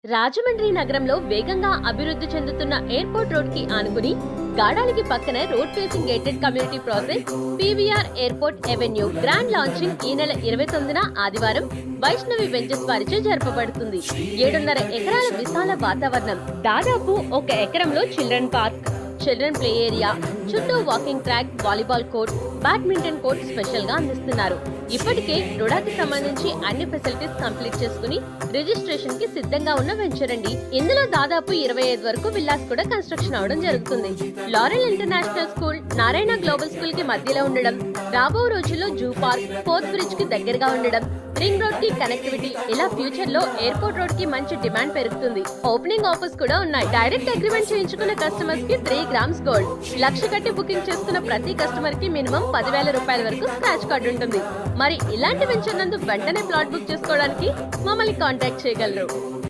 రాజమండ్రి నగరంలో వేగంగా అభివృద్ధి చెందుతున్న ఎయిర్పోర్ట్ రోడ్ కి ఆనుకుని గాడాలికి పక్కనే road facing gated community process PVR airport avenue grand launching ఈ నెల 29న ఆదివారం వైష్ణవి వెంచర్స్ వారిచే జరపబడుతుంది. 7.5 ఎకరాల విశాల వాతావరణం, దాదాపు 1 ఎకరంలో children park, children play area, చుట్టూ walking track, volleyball court, badminton court special గా అందిస్తున్నారు. ఇప్పటికే రుడాకి సంబంధించి అన్ని ఫెసిలిటీస్ కంప్లీట్ చేసుకుని రిజిస్ట్రేషన్ కి సిద్ధంగా ఉన్న వెంచర్ అండి. ఇందులో దాదాపు 25 వరకు విల్లాస్ కూడా కన్స్ట్రక్షన్ అవడం జరుగుతుంది. Laurel international school, Narayana global school కి మధ్యలో ఉండడం, రాబో రోజుల్లో జూ పార్క్, ఫోర్త్ బ్రిడ్జ్ కి దగ్గరగా ఉండడం, రింగ్ రోడ్ కి కనెక్టివిటీ, ఇలా ఫ్యూచర్ లో ఎయిర్పోర్ట్ రోడ్ కి మంచి డిమాండ్ పెరుగుతుంది. ఓపెనింగ్ ఆఫర్స్ కూడా ఉన్నాయి. డైరెక్ట్ అగ్రిమెంట్ చేయించుకున్న కస్టమర్స్ కి 3 గ్రామ్స్ గోల్డ్, 1,00,000 కట్టి బుకింగ్ చేసుకున్న ప్రతి కస్టమర్ కి మినిమం 10,000 రూపాయల వరకు స్క్రాచ్ కార్డు ఉంటుంది. మరి ఇలాంటి వెంచర్ నందు వెంటనే ప్లాట్ బుక్ చేసుకోవడానికి మమ్మల్ని కాంటాక్ట్ చేయగలరు.